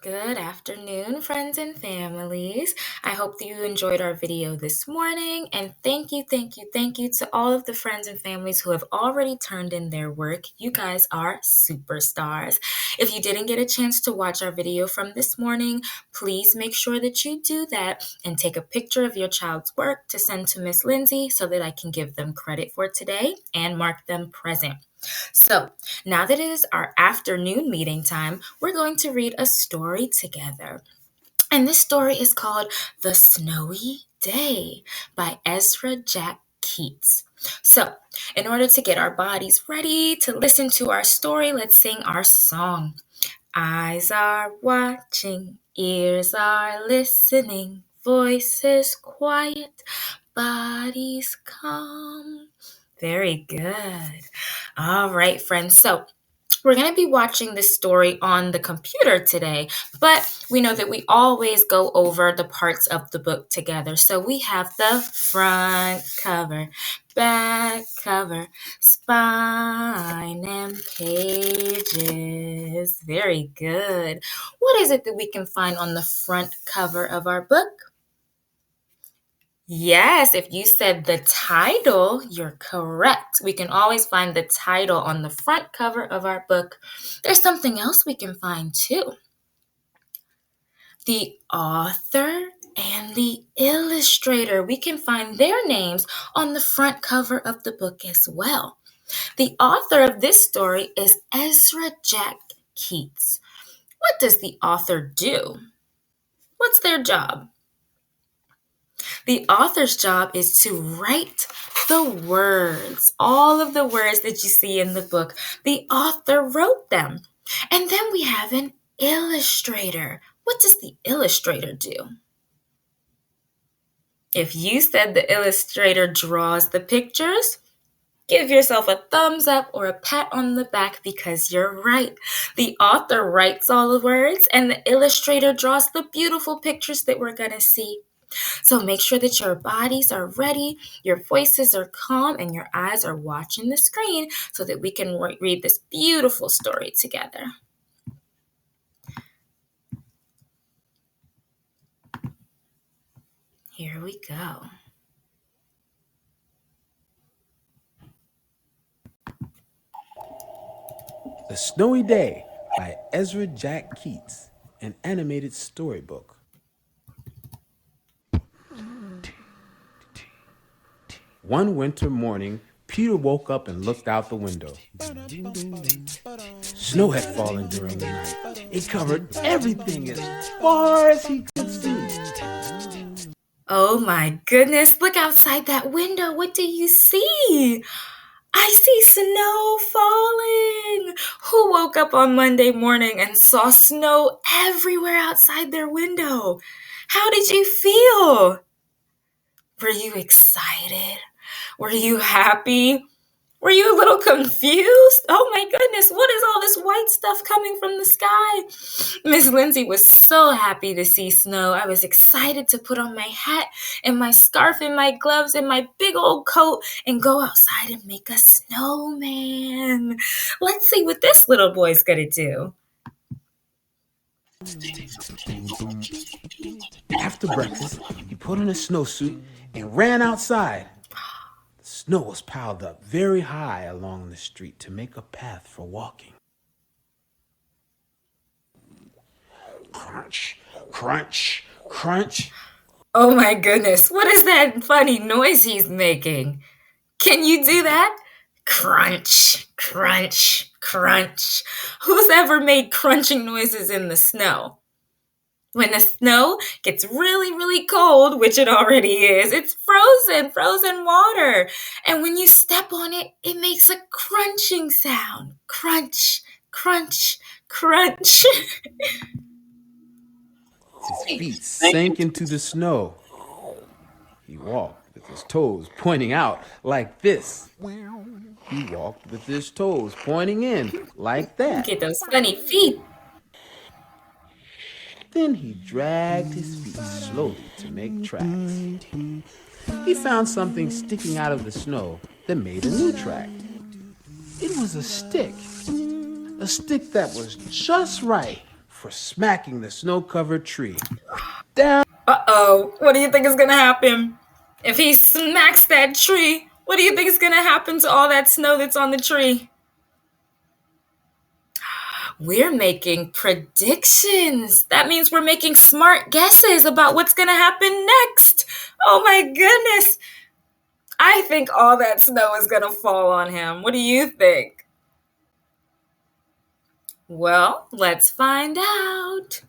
Good afternoon, friends and families. I hope that you enjoyed our video this morning. And thank you to all of the friends and families who have already turned in their work. You guys are superstars. If you didn't get a chance to watch our video from this morning, please make sure that you do that and take a picture of your child's work to send to Miss Lindsay so that I can give them credit for today and mark them present. So, now that it is our afternoon meeting time, we're going to read a story together. And this story is called The Snowy Day by Ezra Keats. So, in order to get our bodies ready to listen to our story, let's sing our song. Eyes are watching, ears are listening, voices quiet, bodies calm. Very good. All right, friends. So we're going to be watching this story on the computer today, but we know that we always go over the parts of the book together. So we have the front cover, back cover, spine, and pages. Very good. What is it that we can find on the front cover of our book? Yes, if you said the title, you're correct. We can always find the title on the front cover of our book. There's something else we can find too. The author and the illustrator. We can find their names on the front cover of the book as well. The author of this story is Ezra Keats. What does the author do? What's their job? The author's job is to write the words, all of the words that you see in the book. The author wrote them. And then we have an illustrator. What does the illustrator do? If you said the illustrator draws the pictures, give yourself a thumbs up or a pat on the back because you're right. The author writes all the words and the illustrator draws the beautiful pictures that we're going to see. So make sure that your bodies are ready, your voices are calm, and your eyes are watching the screen so that we can read this beautiful story together. Here we go. The Snowy Day by Ezra Keats, an animated storybook. One winter morning, Peter woke up and looked out the window. Snow had fallen during the night. It covered everything as far as he could see. Oh my goodness, look outside that window. What do you see? I see snow falling. Who woke up on Monday morning and saw snow everywhere outside their window? How did you feel? Were you excited? Were you happy? Were you a little confused? Oh my goodness, what is all this white stuff coming from the sky? Miss Lindsay was so happy to see snow. I was excited to put on my hat and my scarf and my gloves and my big old coat and go outside and make a snowman. Let's see what this little boy's gonna do. After breakfast, he put on a snowsuit and ran outside. The snow was piled up very high along the street to make a path for walking. Crunch, crunch, crunch. Oh my goodness, what is that funny noise he's making? Can you do that? Crunch, crunch, crunch. Who's ever made crunching noises in the snow? When the snow gets really, really cold, which it already is, it's frozen water. And when you step on it, it makes a crunching sound. Crunch, crunch, crunch. His feet sank into the snow. He walked with his toes pointing out like this. He walked with his toes pointing in like that. Get those funny feet. Then he dragged his feet slowly to make tracks. He found something sticking out of the snow that made a new track. It was a stick that was just right for smacking the snow-covered tree. Down Uh-oh, what do you think is gonna happen? If he smacks that tree, what do you think is gonna happen to all that snow that's on the tree? We're making predictions. That means we're making smart guesses about what's gonna happen next. Oh my goodness. I think all that snow is gonna fall on him. What do you think? Well, let's find out.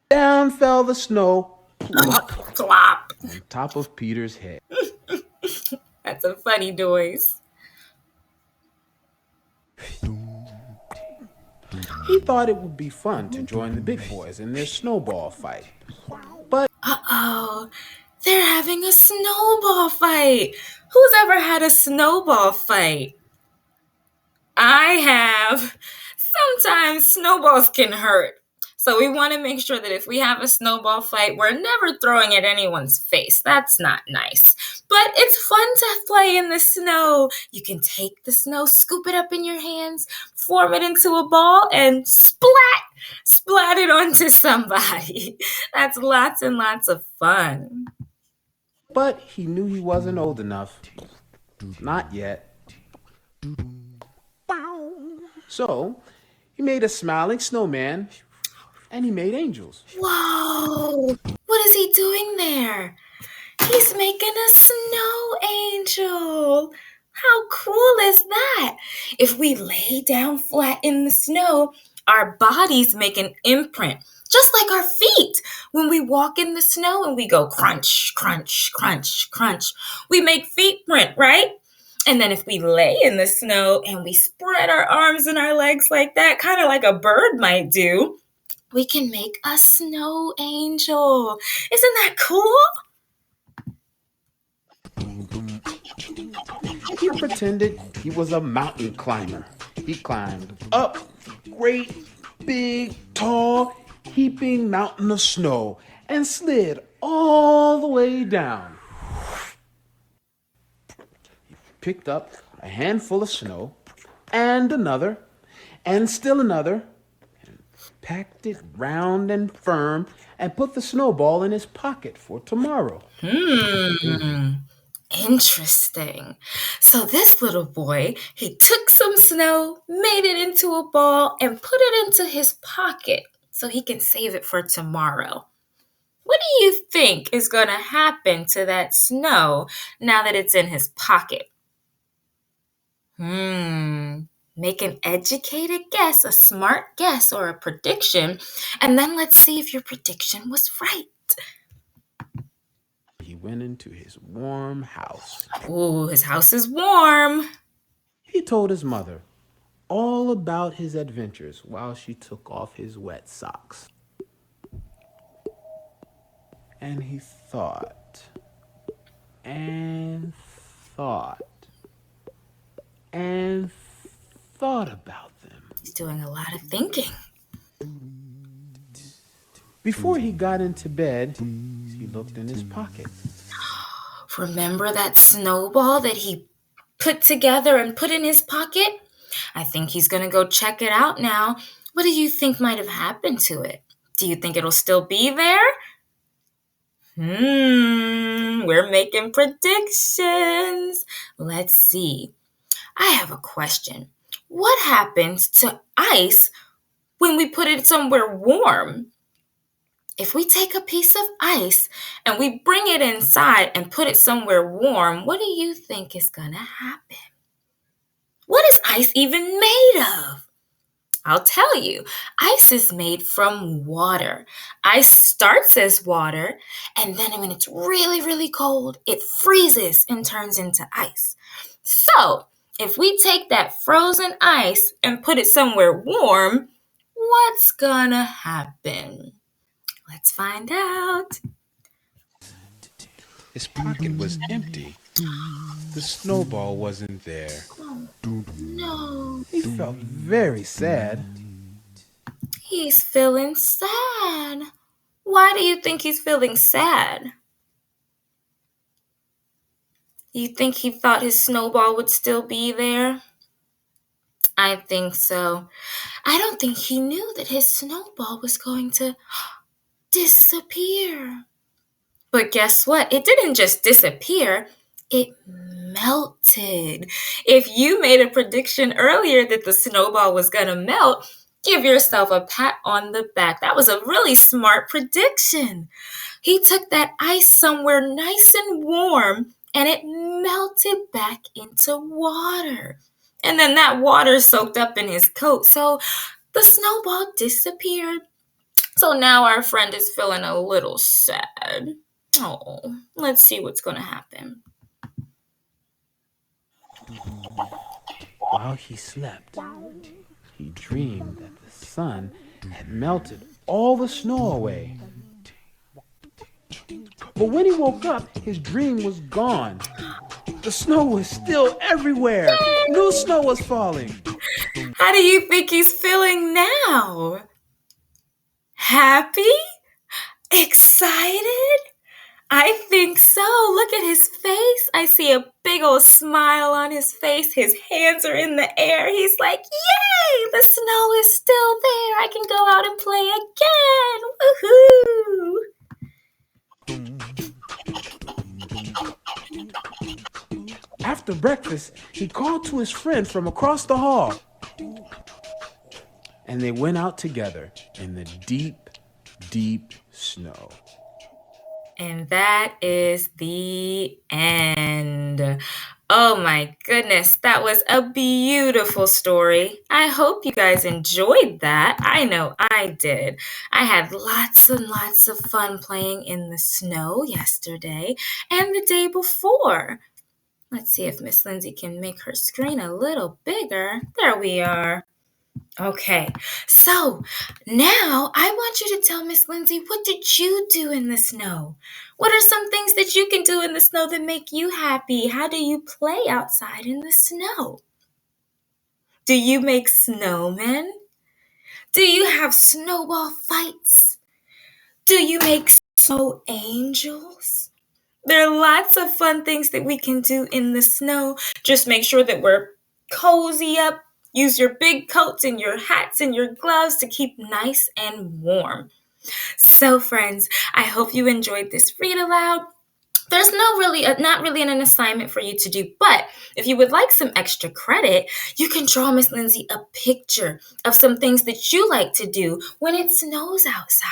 Down fell the snow, plop, Plop. on top of Peter's head. That's a funny noise. He thought it would be fun to join the big boys in their snowball fight. But Uh-oh, they're having a snowball fight. Who's ever had a snowball fight? I have. Sometimes snowballs can hurt. So we want to make sure that if we have a snowball fight, we're never throwing at anyone's face. That's not nice. But it's fun to play in the snow. You can take the snow, scoop it up in your hands, form it into a ball, and splat it onto somebody. That's lots and lots of fun. he knew he wasn't old enough. Not yet. So he made a smiling snowman and he made angels. Whoa! What is he doing there? He's making a snow angel. How cool is that? If we lay down flat in the snow, our bodies make an imprint, just like our feet. When we walk in the snow and we go crunch, crunch, crunch, crunch, we make feet print, right? And then if we lay in the snow and we spread our arms and our legs like that, kind of like a bird might do, we can make a snow angel. Isn't that cool? He pretended he was a mountain climber. He climbed up great, big, tall, heaping mountain of snow and slid all the way down. He picked up a handful of snow and another and still another, and packed it round and firm and put the snowball in his pocket for tomorrow. Interesting. So this little boy, he took some snow, made it into a ball, and put it into his pocket so he can save it for tomorrow. What do you think is going to happen to that snow now that it's in his pocket? Make an educated guess, a smart guess, or a prediction, and then let's see if your prediction was right. He went into his warm house. Ooh, his house is warm. He told his mother all about his adventures while she took off his wet socks. And he thought and thought and thought about them. He's doing a lot of thinking. Before he got into bed, he looked in his pocket. Remember that snowball that he put together and put in his pocket? I think he's going to go check it out now. What do you think might have happened to it? Do you think it'll still be there? We're making predictions. Let's see. I have a question. What happens to ice when we put it somewhere warm? If we take a piece of ice and we bring it inside and put it somewhere warm, what do you think is going to happen? What is ice even made of? I'll tell you. Ice is made from water. Ice starts as water, and then when it's really, really cold, it freezes and turns into ice. So, if we take that frozen ice and put it somewhere warm, what's gonna happen? Let's find out. His pocket was empty. The snowball wasn't there. No, He felt very sad. he's feeling sad. Why do you think he's feeling sad? You think he thought his snowball would still be there? I think so. I don't think he knew that his snowball was going to disappear. But guess what? It didn't just disappear, it melted. If you made a prediction earlier that the snowball was going to melt, give yourself a pat on the back. That was a really smart prediction. He took that ice somewhere nice and warm and it melted back into water. And then that water soaked up in his coat, so the snowball disappeared. So now our friend is feeling a little sad. Oh, let's see what's going to happen. While he slept, he dreamed that the sun had melted all the snow away. But when he woke up, his dream was gone. The snow was still everywhere. New snow was falling. How do you think he's feeling now? Happy? Excited? I think so. Look at his face. I see a big old smile on his face. His hands are in the air. He's like, yay, the snow is still there. I can go out and play again. Woohoo! After breakfast, he called to his friend from across the hall. And they went out together in the deep, deep snow. And that is the end. Oh my goodness, that was a beautiful story. I hope you guys enjoyed that. I know I did. I had lots and lots of fun playing in the snow yesterday and the day before. Let's see if Miss Lindsay can make her screen a little bigger. There we are. Okay, so now I want you to tell Miss Lindsay, what did you do in the snow? What are some things that you can do in the snow that make you happy? How do you play outside in the snow? Do you make snowmen? Do you have snowball fights? Do you make snow angels? There are lots of fun things that we can do in the snow. Just make sure that we're cozy up. Use your big coats and your hats and your gloves to keep nice and warm. So friends, I hope you enjoyed this read aloud. There's not really an assignment for you to do, but if you would like some extra credit, you can draw Miss Lindsay a picture of some things that you like to do when it snows outside.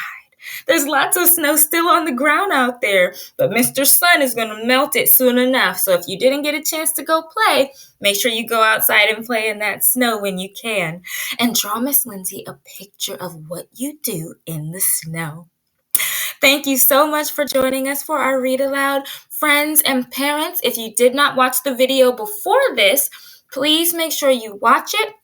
There's lots of snow still on the ground out there, but Mr. Sun is going to melt it soon enough. So if you didn't get a chance to go play, make sure you go outside and play in that snow when you can. And draw Miss Lindsay a picture of what you do in the snow. Thank you so much for joining us for our read aloud. Friends and parents, if you did not watch the video before this, please make sure you watch it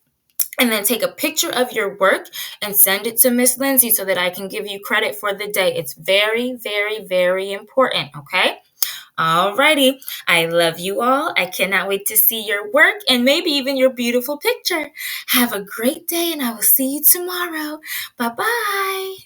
and then take a picture of your work and send it to Miss Lindsay so that I can give you credit for the day. It's very, very, very important, okay? Alrighty, I love you all. I cannot wait to see your work and maybe even your beautiful picture. Have a great day and I will see you tomorrow. Bye-bye.